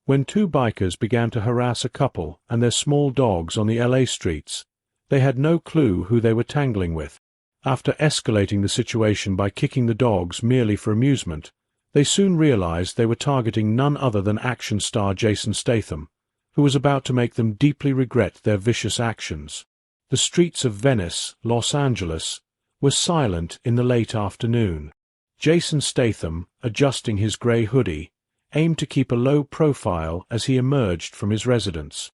When two bikers began to harass a couple and their small dogs on the LA streets, they had no clue who they were tangling with. After escalating the situation by kicking the dogs merely for amusement, they soon realized they were targeting none other than action star Jason Statham, who was about to make them deeply regret their vicious actions. The streets of Venice, Los Angeles, were silent in the late afternoon. Jason Statham, adjusting his grey hoodie, aimed to keep a low profile as he emerged from his residence.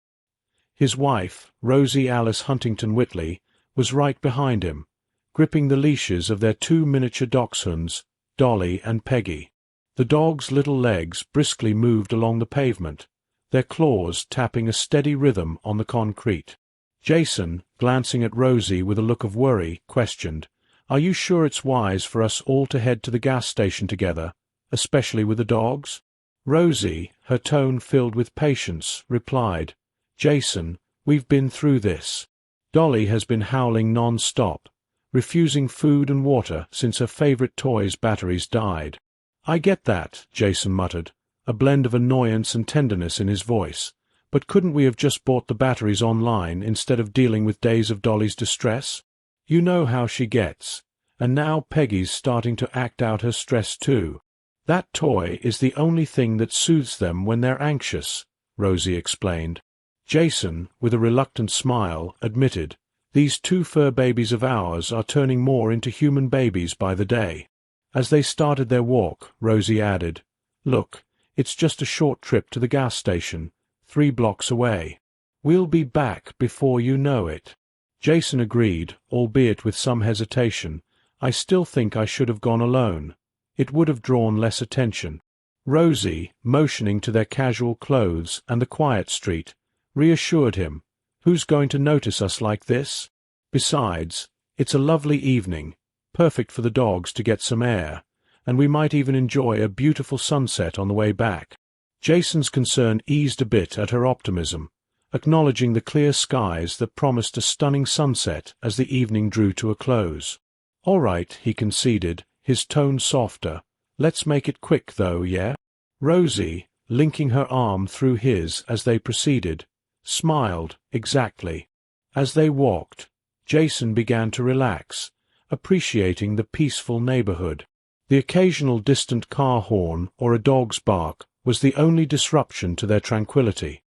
His wife, Rosie Alice Huntington Whitley, was right behind him, gripping the leashes of their two miniature dachshunds, Dolly and Peggy. The dogs' little legs briskly moved along the pavement, their claws tapping a steady rhythm on the concrete. Jason, glancing at Rosie with a look of worry, questioned, "Are you sure it's wise for us all to head to the gas station together, especially with the dogs?" Rosie, her tone filled with patience, replied, "Jason, we've been through this. Dolly has been howling non-stop, refusing food and water since her favorite toy's batteries died." "I get that," Jason muttered, a blend of annoyance and tenderness in his voice. "But couldn't we have just bought the batteries online instead of dealing with days of Dolly's distress? You know how she gets. And now Peggy's starting to act out her stress too. That toy is the only thing that soothes them when they're anxious," Rosie explained. Jason, with a reluctant smile, admitted, "These two fur babies of ours are turning more into human babies by the day." As they started their walk, Rosie added, "Look, it's just a short trip to the gas station, 3 blocks away. We'll be back before you know it." Jason agreed, albeit with some hesitation. "I still think I should have gone alone. It would have drawn less attention." Rosie, motioning to their casual clothes and the quiet street, reassured him, "Who's going to notice us like this? Besides, it's a lovely evening, perfect for the dogs to get some air, and we might even enjoy a beautiful sunset on the way back." Jason's concern eased a bit at her optimism, acknowledging the clear skies that promised a stunning sunset as the evening drew to a close. "All right," he conceded, his tone softer. "Let's make it quick, though, yeah?" Rosie, linking her arm through his as they proceeded, smiled. "Exactly." As they walked, Jason began to relax, appreciating the peaceful neighborhood. The occasional distant car horn or a dog's bark was the only disruption to their tranquility.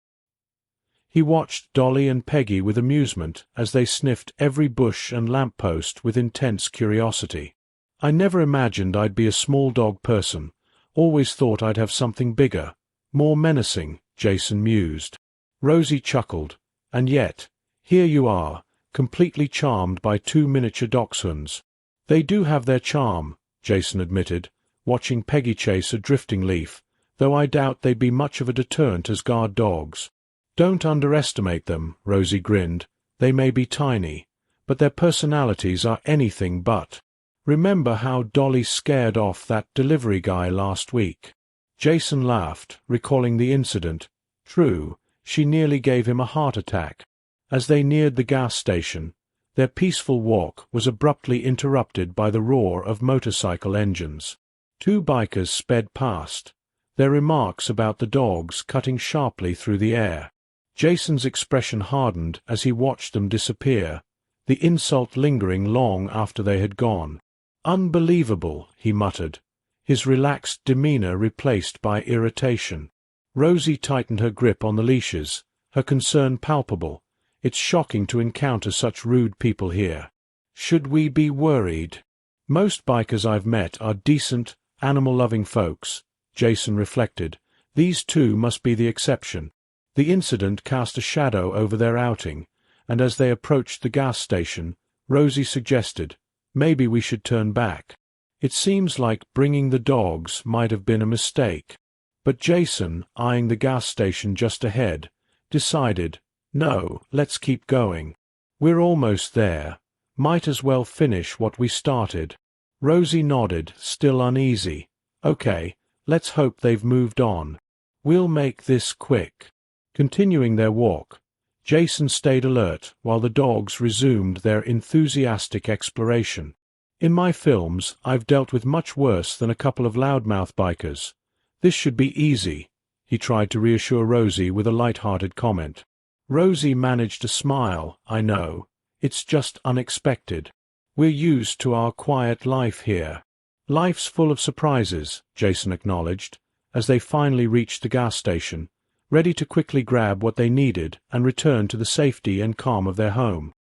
He watched Dolly and Peggy with amusement as they sniffed every bush and lamp-post with intense curiosity. "I never imagined I'd be a small dog person. Always thought I'd have something bigger, more menacing," Jason mused. Rosie chuckled. "And yet, here you are, completely charmed by two miniature dachshunds." "They do have their charm," Jason admitted, watching Peggy chase a drifting leaf, "though I doubt they'd be much of a deterrent as guard dogs." "Don't underestimate them," Rosie grinned. "They may be tiny, but their personalities are anything but. Remember how Dolly scared off that delivery guy last week?" Jason laughed, recalling the incident. True, she nearly gave him a heart attack. As they neared the gas station, their peaceful walk was abruptly interrupted by the roar of motorcycle engines. Two bikers sped past, their remarks about the dogs cutting sharply through the air. Jason's expression hardened as he watched them disappear, the insult lingering long after they had gone. "Unbelievable," he muttered, his relaxed demeanor replaced by irritation. Rosie tightened her grip on the leashes, her concern palpable. "It's shocking to encounter such rude people here. Should we be worried?" "Most bikers I've met are decent, animal-loving folks," Jason reflected. "These two must be the exception." The incident cast a shadow over their outing, and as they approached the gas station, Rosie suggested, "Maybe we should turn back. It seems like bringing the dogs might have been a mistake." But Jason, eyeing the gas station just ahead, decided, "No, let's keep going. We're almost there. Might as well finish what we started." Rosie nodded, still uneasy. "Okay, let's hope they've moved on. We'll make this quick." Continuing their walk, Jason stayed alert while the dogs resumed their enthusiastic exploration. "In my films, I've dealt with much worse than a couple of loudmouth bikers. This should be easy," he tried to reassure Rosie with a light-hearted comment. Rosie managed to smile. I know. It's just unexpected. We're used to our quiet life here. Life's full of surprises, Jason acknowledged, as they finally reached the gas station, ready to quickly grab what they needed and return to the safety and calm of their home.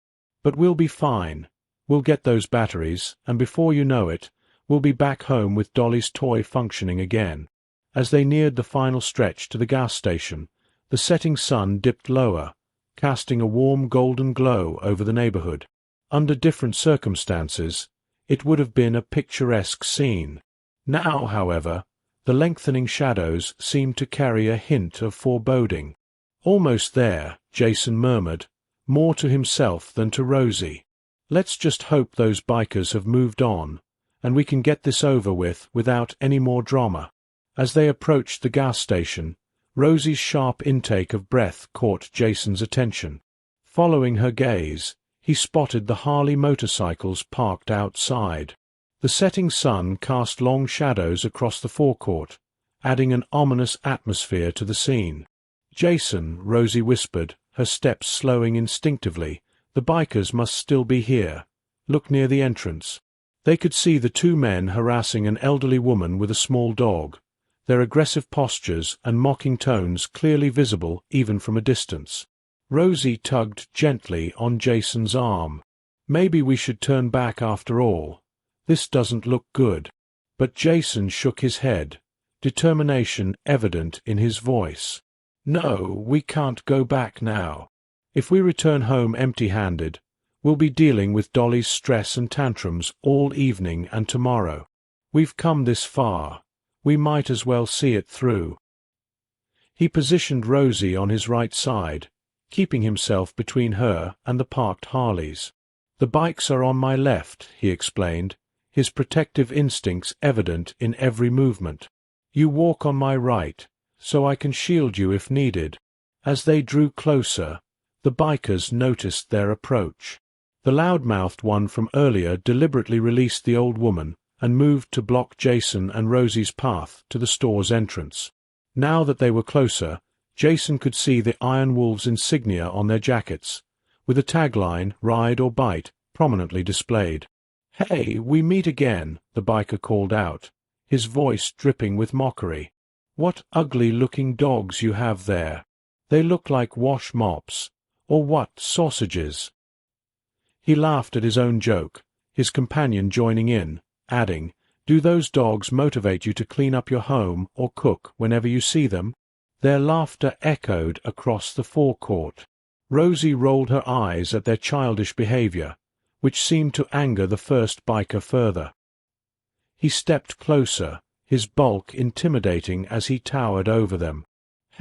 But we'll be fine. We'll get those batteries, and before you know it, we'll be back home with Dolly's toy functioning again. As they neared the final stretch to the gas station, the setting sun dipped lower, casting a warm golden glow over the neighborhood. Under different circumstances, it would have been a picturesque scene. Now, however, the lengthening shadows seemed to carry a hint of foreboding. Almost there, Jason murmured, more to himself than to Rosie. Let's just hope those bikers have moved on, and we can get this over with without any more drama. As they approached the gas station, Rosie's sharp intake of breath caught Jason's attention. Following her gaze, he spotted the Harley motorcycles parked outside. The setting sun cast long shadows across the forecourt, adding an ominous atmosphere to the scene. Jason, Rosie whispered, her steps slowing instinctively. The bikers must still be here. Look near the entrance. They could see the two men harassing an elderly woman with a small dog, their aggressive postures and mocking tones clearly visible even from a distance. Rosie tugged gently on Jason's arm. Maybe we should turn back after all. This doesn't look good. But Jason shook his head, determination evident in his voice. No, we can't go back now. If we return home empty-handed, we'll be dealing with Dolly's stress and tantrums all evening and tomorrow. We've come this far. We might as well see it through. He positioned Rosie on his right side, keeping himself between her and the parked Harleys. The bikes are on my left, he explained, his protective instincts evident in every movement. You walk on my right, so I can shield you if needed. As they drew closer, the bikers noticed their approach. The loud-mouthed one from earlier deliberately released the old woman and moved to block Jason and Rosie's path to the store's entrance. Now that they were closer, Jason could see the Iron Wolves insignia on their jackets, with the tagline, Ride or Bite, prominently displayed. Hey, we meet again, the biker called out, his voice dripping with mockery. What ugly-looking dogs you have there. They look like wash mops. Or what, sausages? He laughed at his own joke, his companion joining in, adding, Do those dogs motivate you to clean up your home or cook whenever you see them? Their laughter echoed across the forecourt. Rosie rolled her eyes at their childish behavior, which seemed to anger the first biker further. He stepped closer, his bulk intimidating as he towered over them.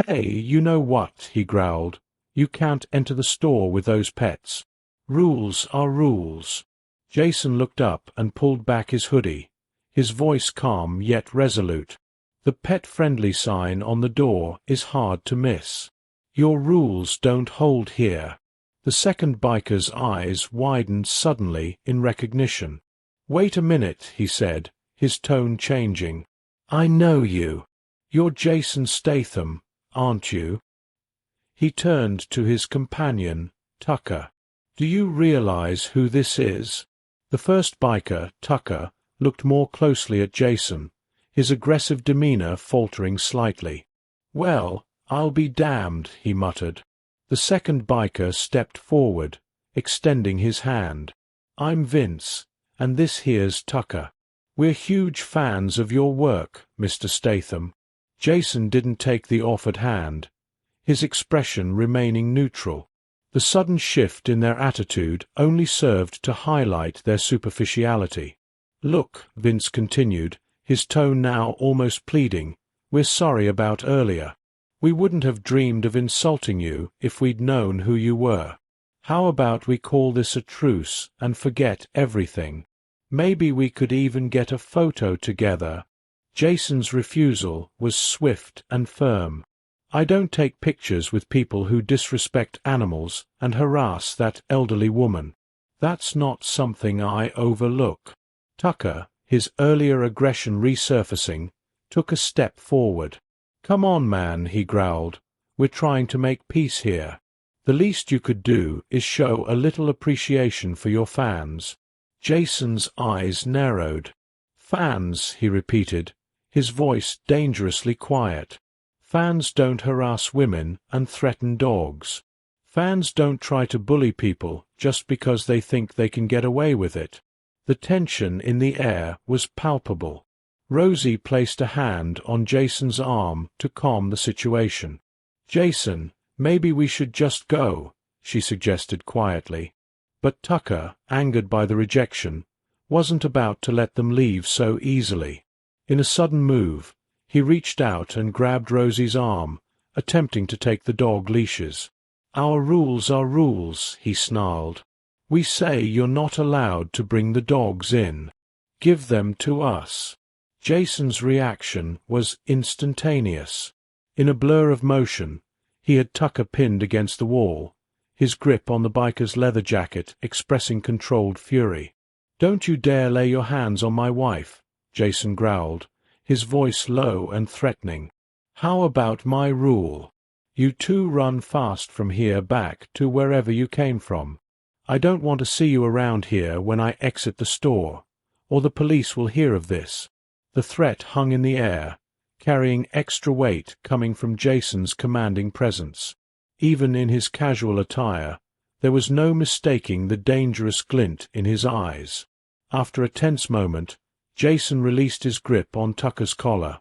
Hey, you know what, he growled. You can't enter the store with those pets. Rules are rules. Jason looked up and pulled back his hoodie, his voice calm yet resolute. The pet-friendly sign on the door is hard to miss. Your rules don't hold here. The second biker's eyes widened suddenly in recognition. Wait a minute, he said, his tone changing. I know you. You're Jason Statham, aren't you? He turned to his companion, Tucker. Do you realize who this is? The first biker, Tucker, looked more closely at Jason, his aggressive demeanor faltering slightly. Well, I'll be damned, he muttered. The second biker stepped forward, extending his hand. I'm Vince, and this here's Tucker. We're huge fans of your work, Mr. Statham. Jason didn't take the offered hand, his expression remaining neutral. The sudden shift in their attitude only served to highlight their superficiality. Look, Vince continued, his tone now almost pleading, we're sorry about earlier. We wouldn't have dreamed of insulting you if we'd known who you were. How about we call this a truce and forget everything? Maybe we could even get a photo together. Jason's refusal was swift and firm. I don't take pictures with people who disrespect animals and harass that elderly woman. That's not something I overlook. Tucker, his earlier aggression resurfacing, took a step forward. "Come on, man," he growled. "We're trying to make peace here. The least you could do is show a little appreciation for your fans." Jason's eyes narrowed. "Fans," he repeated, his voice dangerously quiet. "Fans don't harass women and threaten dogs. Fans don't try to bully people just because they think they can get away with it." The tension in the air was palpable. Rosie placed a hand on Jason's arm to calm the situation. "Jason, maybe we should just go," she suggested quietly. But Tucker, angered by the rejection, wasn't about to let them leave so easily. In a sudden move, he reached out and grabbed Rosie's arm, attempting to take the dog leashes. "Our rules are rules," he snarled. "We say you're not allowed to bring the dogs in. Give them to us." Jason's reaction was instantaneous. In a blur of motion, he had Tucker pinned against the wall, his grip on the biker's leather jacket expressing controlled fury. "Don't you dare lay your hands on my wife," Jason growled, his voice low and threatening. "How about my rule? You two run fast from here back to wherever you came from. I don't want to see you around here when I exit the store, or the police will hear of this." The threat hung in the air, carrying extra weight coming from Jason's commanding presence. Even in his casual attire, there was no mistaking the dangerous glint in his eyes. After a tense moment, Jason released his grip on Tucker's collar,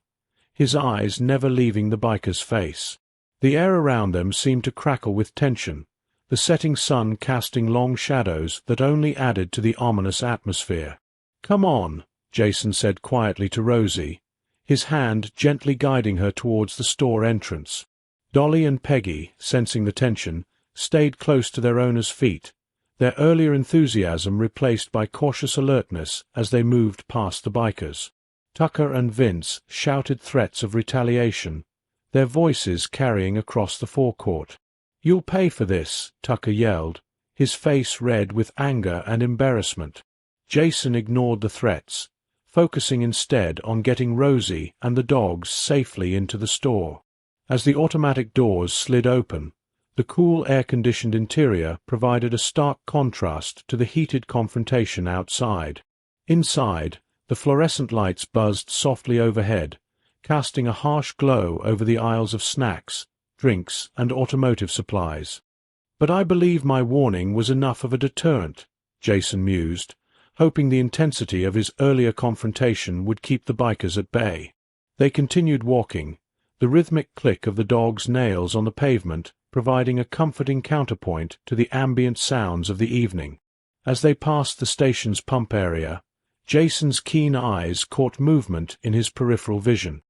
his eyes never leaving the biker's face. The air around them seemed to crackle with tension, the setting sun casting long shadows that only added to the ominous atmosphere. "Come on," Jason said quietly to Rosie, his hand gently guiding her towards the store entrance. Dolly and Peggy, sensing the tension, stayed close to their owner's feet, their earlier enthusiasm replaced by cautious alertness as they moved past the bikers. Tucker and Vince shouted threats of retaliation, their voices carrying across the forecourt. "You'll pay for this," Tucker yelled, his face red with anger and embarrassment. Jason ignored the threats, focusing instead on getting Rosie and the dogs safely into the store. As the automatic doors slid open, the cool air-conditioned interior provided a stark contrast to the heated confrontation outside. Inside, the fluorescent lights buzzed softly overhead, casting a harsh glow over the aisles of snacks, drinks, and automotive supplies. "But I believe my warning was enough of a deterrent," Jason mused, hoping the intensity of his earlier confrontation would keep the bikers at bay. They continued walking, the rhythmic click of the dog's nails on the pavement providing a comforting counterpoint to the ambient sounds of the evening. As they passed the station's pump area, Jason's keen eyes caught movement in his peripheral vision.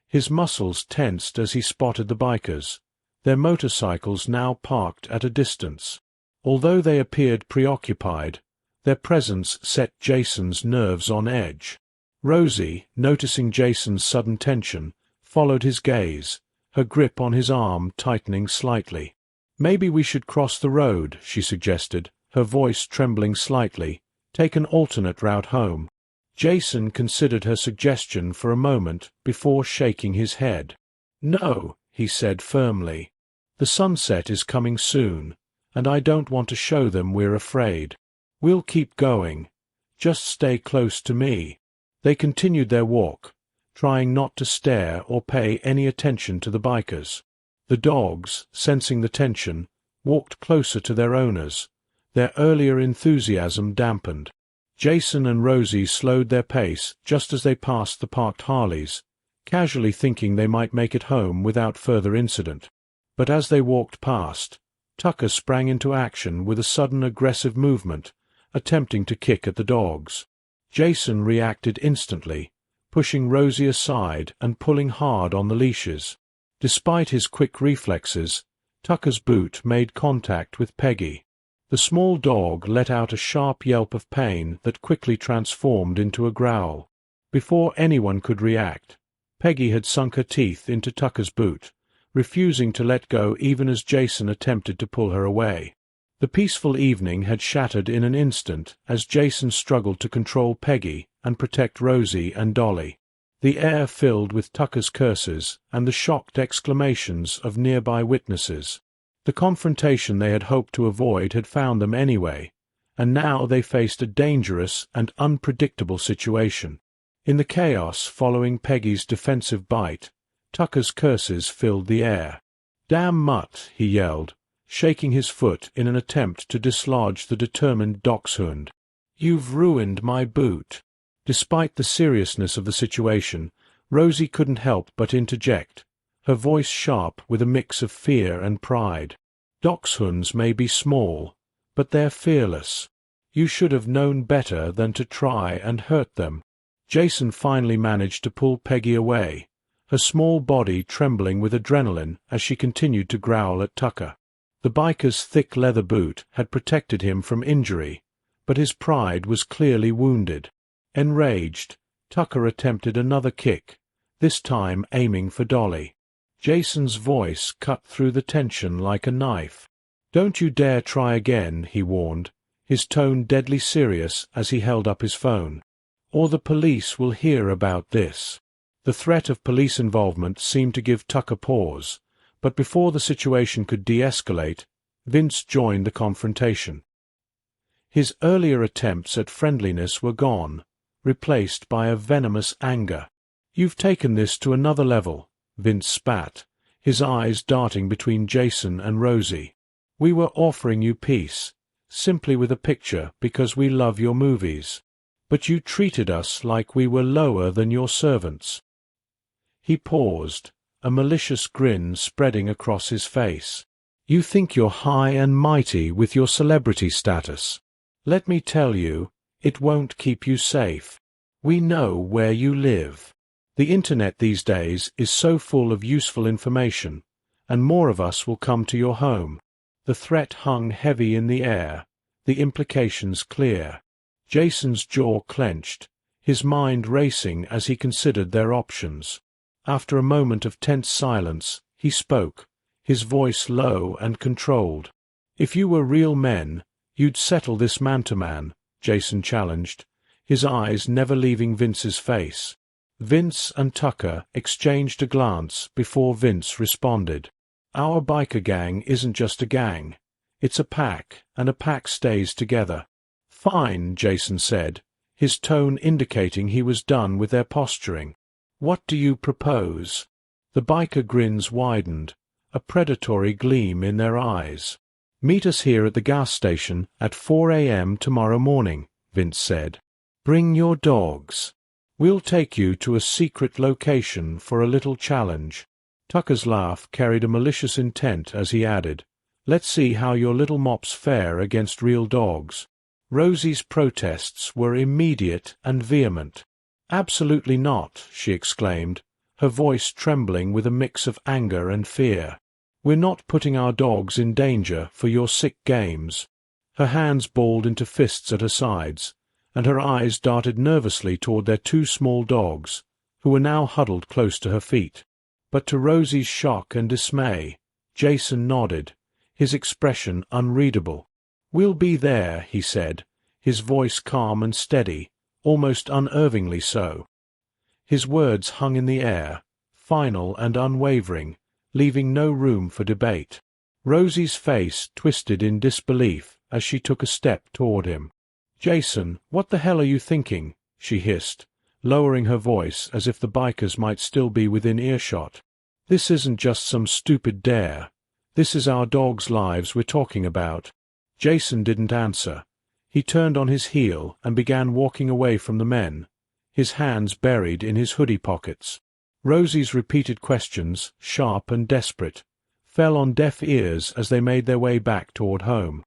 His muscles tensed as he spotted the bikers, their motorcycles now parked at a distance. Although they appeared preoccupied, their presence set Jason's nerves on edge. Rosie, noticing Jason's sudden tension, followed his gaze, her grip on his arm tightening slightly. "Maybe we should cross the road," she suggested, her voice trembling slightly. "Take an alternate route home." Jason considered her suggestion for a moment before shaking his head. "No," he said firmly. "The sunset is coming soon, and I don't want to show them we're afraid. We'll keep going. Just stay close to me." They continued their walk, trying not to stare or pay any attention to the bikers. The dogs, sensing the tension, walked closer to their owners, their earlier enthusiasm dampened. Jason and Rosie slowed their pace just as they passed the parked Harleys, casually thinking they might make it home without further incident. But as they walked past, Tucker sprang into action with a sudden aggressive movement, attempting to kick at the dogs. Jason reacted instantly, pushing Rosie aside and pulling hard on the leashes. Despite his quick reflexes, Tucker's boot made contact with Peggy. The small dog let out a sharp yelp of pain that quickly transformed into a growl. Before anyone could react, Peggy had sunk her teeth into Tucker's boot, refusing to let go even as Jason attempted to pull her away. The peaceful evening had shattered in an instant as Jason struggled to control Peggy and protect Rosie and Dolly. the air filled with Tucker's curses and the shocked exclamations of nearby witnesses. The confrontation they had hoped to avoid had found them anyway, and now they faced a dangerous and unpredictable situation. In the chaos following Peggy's defensive bite, Tucker's curses filled the air. "Damn mutt," he yelled, shaking his foot in an attempt to dislodge the determined dachshund. "You've ruined my boot." Despite the seriousness of the situation, Rosie couldn't help but interject, her voice sharp with a mix of fear and pride. "Dachshunds may be small, but they're fearless. You should have known better than to try and hurt them." Jason finally managed to pull Peggy away, her small body trembling with adrenaline as she continued to growl at Tucker. The biker's thick leather boot had protected him from injury, but his pride was clearly wounded. Enraged, Tucker attempted another kick, this time aiming for Dolly. Jason's voice cut through the tension like a knife. "Don't you dare try again," he warned, his tone deadly serious as he held up his phone. "Or the police will hear about this." The threat of police involvement seemed to give Tucker pause, but before the situation could de-escalate, Vince joined the confrontation. His earlier attempts at friendliness were gone, replaced by a venomous anger. "You've taken this to another level," Vince spat, his eyes darting between Jason and Rosie. "We were offering you peace, simply with a picture because we love your movies. But you treated us like we were lower than your servants." He paused, a malicious grin spreading across his face. "You think you're high and mighty with your celebrity status. Let me tell you, it won't keep you safe. We know where you live. The internet these days is so full of useful information, and more of us will come to your home." The threat hung heavy in the air, the implications clear. Jason's jaw clenched, his mind racing as he considered their options. After a moment of tense silence, he spoke, his voice low and controlled. "If you were real men, you'd settle this man-to-man," Jason challenged, his eyes never leaving Vince's face. Vince and Tucker exchanged a glance before Vince responded. "Our biker gang isn't just a gang. It's a pack, and a pack stays together." "Fine," Jason said, his tone indicating he was done with their posturing. "What do you propose?" The biker grins widened, a predatory gleam in their eyes. "Meet us here at the gas station at 4 a.m. tomorrow morning," Vince said. "Bring your dogs. We'll take you to a secret location for a little challenge." Tucker's laugh carried a malicious intent as he added, "Let's see how your little mops fare against real dogs." Rosie's protests were immediate and vehement. "Absolutely not," she exclaimed, her voice trembling with a mix of anger and fear. "We're not putting our dogs in danger for your sick games." Her hands balled into fists at her sides, and her eyes darted nervously toward their two small dogs, who were now huddled close to her feet. But to Rosie's shock and dismay, Jason nodded, his expression unreadable. "We'll be there," he said, his voice calm and steady, almost unnervingly so. His words hung in the air, final and unwavering, leaving no room for debate. Rosie's face twisted in disbelief as she took a step toward him. "Jason, what the hell are you thinking?" she hissed, lowering her voice as if the bikers might still be within earshot. "This isn't just some stupid dare. This is our dogs' lives we're talking about." Jason didn't answer. He turned on his heel and began walking away from the men, his hands buried in his hoodie pockets. Rosie's repeated questions, sharp and desperate, fell on deaf ears as they made their way back toward home.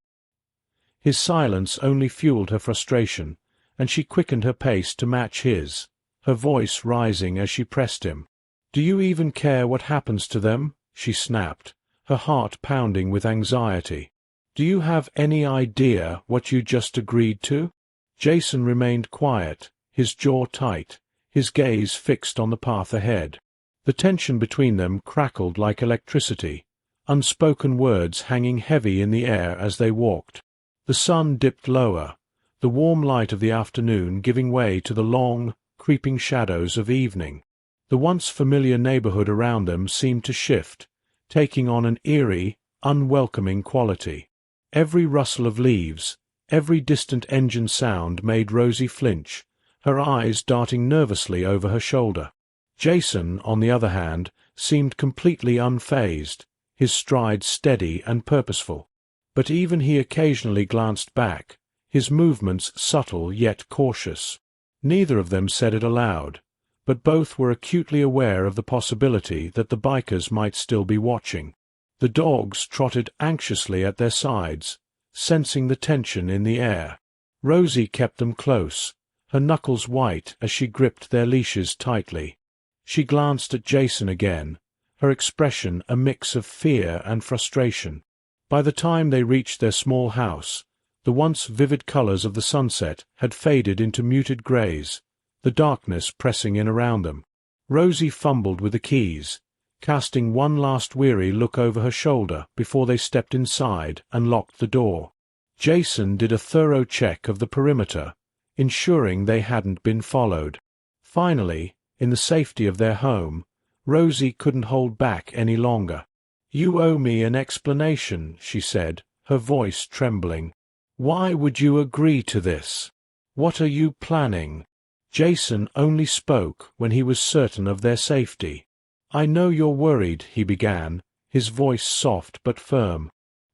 His silence only fueled her frustration, and she quickened her pace to match his, her voice rising as she pressed him. "Do you even care what happens to them?" she snapped, her heart pounding with anxiety. "Do you have any idea what you just agreed to?" Jason remained quiet, his jaw tight, his gaze fixed on the path ahead. The tension between them crackled like electricity, unspoken words hanging heavy in the air as they walked. The sun dipped lower, the warm light of the afternoon giving way to the long, creeping shadows of evening. The once familiar neighborhood around them seemed to shift, taking on an eerie, unwelcoming quality. Every rustle of leaves, every distant engine sound made Rosie flinch, her eyes darting nervously over her shoulder. Jason, on the other hand, seemed completely unfazed, his stride steady and purposeful. But even he occasionally glanced back, his movements subtle yet cautious. Neither of them said it aloud, but both were acutely aware of the possibility that the bikers might still be watching. The dogs trotted anxiously at their sides, sensing the tension in the air. Rosie kept them close, her knuckles white as she gripped their leashes tightly. She glanced at Jason again, her expression a mix of fear and frustration. By the time they reached their small house, the once vivid colors of the sunset had faded into muted grays, the darkness pressing in around them. Rosie fumbled with the keys, casting one last weary look over her shoulder before they stepped inside and locked the door. Jason did a thorough check of the perimeter, ensuring they hadn't been followed. Finally, in the safety of their home, Rosie couldn't hold back any longer. "You owe me an explanation," she said, her voice trembling. "Why would you agree to this? What are you planning?" Jason only spoke when he was certain of their safety. "I know you're worried," he began, his voice soft but firm.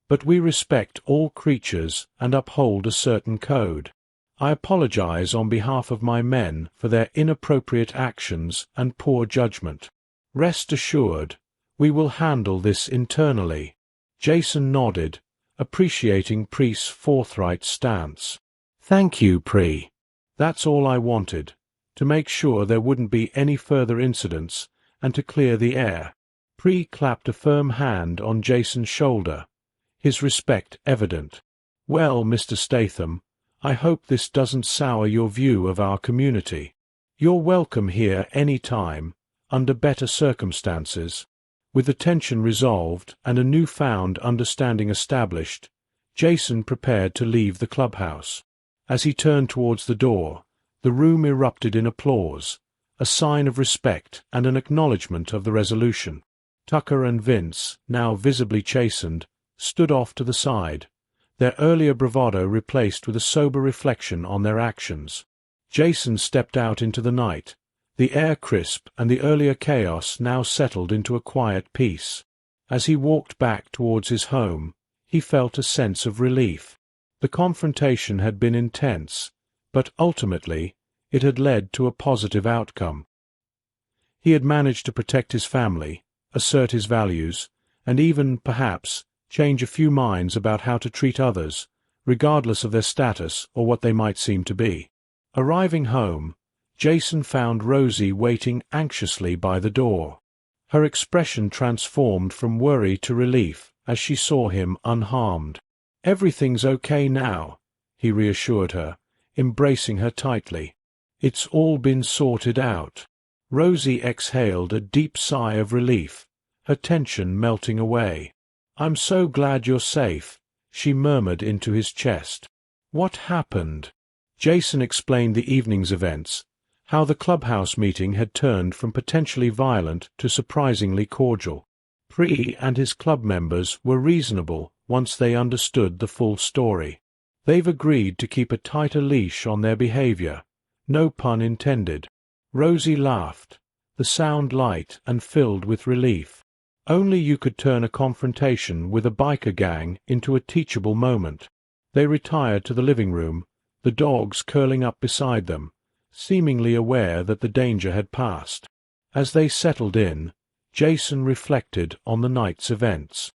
"But we respect all creatures and uphold a certain code. I apologize on behalf of my men for their inappropriate actions and poor judgment. Rest assured, we will handle this internally." Jason nodded, appreciating Pre's forthright stance. "Thank you, Pre. That's all I wanted, to make sure there wouldn't be any further incidents and to clear the air." Pre clapped a firm hand on Jason's shoulder, his respect evident. "Well, Mr. Statham, I hope this doesn't sour your view of our community. You're welcome here any time, under better circumstances." With the tension resolved and a newfound understanding established, Jason prepared to leave the clubhouse. As he turned towards the door, the room erupted in applause, a sign of respect and an acknowledgment of the resolution. Tucker and Vince, now visibly chastened, stood off to the side, their earlier bravado replaced with a sober reflection on their actions. Jason stepped out into the night, the air crisp and the earlier chaos now settled into a quiet peace. As he walked back towards his home, he felt a sense of relief. The confrontation had been intense, but ultimately it had led to a positive outcome. He had managed to protect his family, assert his values, and even, perhaps, change a few minds about how to treat others, regardless of their status or what they might seem to be. Arriving home, Jason found Rosie waiting anxiously by the door. Her expression transformed from worry to relief as she saw him unharmed. "Everything's okay now," he reassured her, embracing her tightly. "It's all been sorted out." Rosie exhaled a deep sigh of relief, her tension melting away. "I'm so glad you're safe," she murmured into his chest. "What happened?" Jason explained the evening's events, how the clubhouse meeting had turned from potentially violent to surprisingly cordial. Pre and his club members were reasonable once they understood the full story. They've agreed to keep a tighter leash on their behavior, no pun intended. Rosie laughed, the sound light and filled with relief. Only you could turn a confrontation with a biker gang into a teachable moment. They retired to the living room, the dogs curling up beside them, seemingly aware that the danger had passed. As they settled in, Jason reflected on the night's events.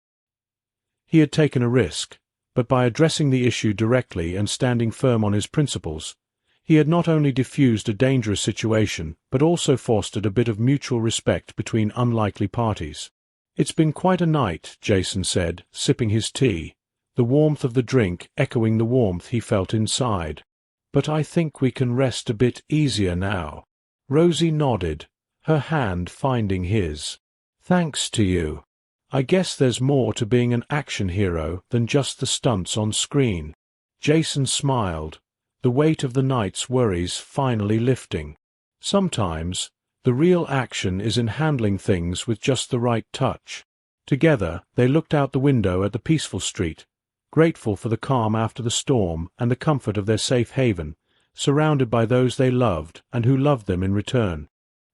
He had taken a risk, but by addressing the issue directly and standing firm on his principles, he had not only diffused a dangerous situation but also fostered a bit of mutual respect between unlikely parties. "It's been quite a night," Jason said, sipping his tea, the warmth of the drink echoing the warmth he felt inside. "But I think we can rest a bit easier now." Rosie nodded, her hand finding his. "Thanks to you. I guess there's more to being an action hero than just the stunts on screen." Jason smiled, the weight of the night's worries finally lifting. Sometimes, the real action is in handling things with just the right touch. Together, they looked out the window at the peaceful street, grateful for the calm after the storm and the comfort of their safe haven, surrounded by those they loved and who loved them in return.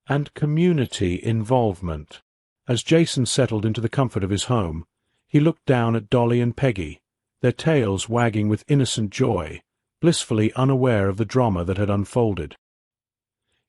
And community involvement. As Jason settled into the comfort of his home, he looked down at Dolly and Peggy, their tails wagging with innocent joy, blissfully unaware of the drama that had unfolded.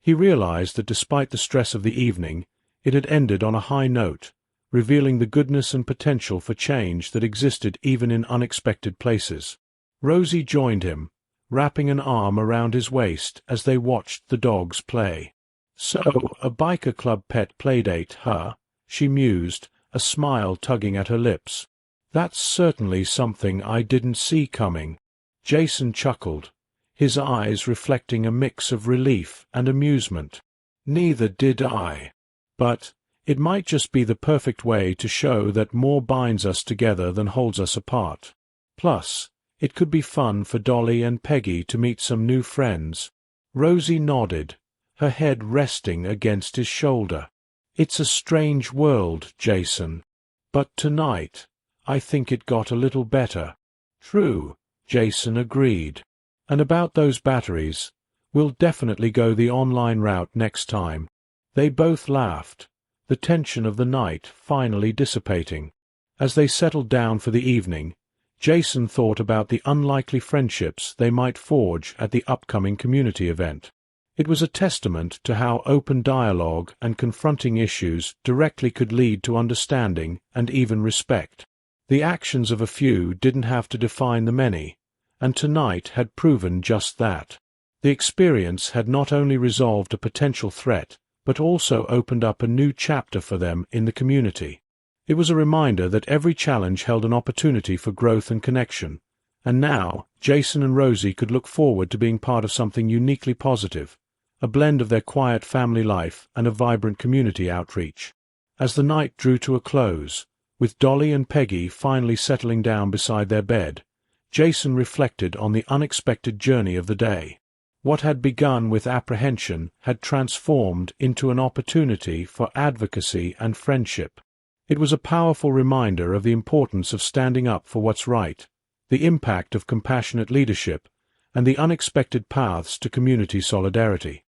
He realized that despite the stress of the evening, it had ended on a high note, revealing the goodness and potential for change that existed even in unexpected places. Rosie joined him, wrapping an arm around his waist as they watched the dogs play. "So, a biker club pet playdate, huh?" she mused, a smile tugging at her lips. "That's certainly something I didn't see coming." Jason chuckled, his eyes reflecting a mix of relief and amusement. "Neither did I. But it might just be the perfect way to show that more binds us together than holds us apart. Plus, it could be fun for Dolly and Peggy to meet some new friends." Rosie nodded, her head resting against his shoulder. "It's a strange world, Jason. But tonight, I think it got a little better." "True," Jason agreed. "And about those batteries, we'll definitely go the online route next time." They both laughed, the tension of the night finally dissipating. As they settled down for the evening, Jason thought about the unlikely friendships they might forge at the upcoming community event. It was a testament to how open dialogue and confronting issues directly could lead to understanding and even respect. The actions of a few didn't have to define the many, and tonight had proven just that. The experience had not only resolved a potential threat, but also opened up a new chapter for them in the community. It was a reminder that every challenge held an opportunity for growth and connection, and now Jason and Rosie could look forward to being part of something uniquely positive, a blend of their quiet family life and a vibrant community outreach. As the night drew to a close, with Dolly and Peggy finally settling down beside their bed, Jason reflected on the unexpected journey of the day. What had begun with apprehension had transformed into an opportunity for advocacy and friendship. It was a powerful reminder of the importance of standing up for what's right, the impact of compassionate leadership, and the unexpected paths to community solidarity.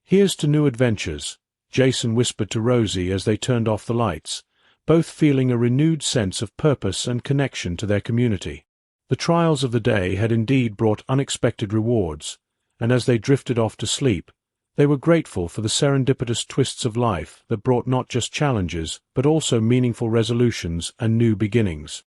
"Here's to new adventures," Jason whispered to Rosie as they turned off the lights, both feeling a renewed sense of purpose and connection to their community. The trials of the day had indeed brought unexpected rewards, and as they drifted off to sleep, they were grateful for the serendipitous twists of life that brought not just challenges, but also meaningful resolutions and new beginnings.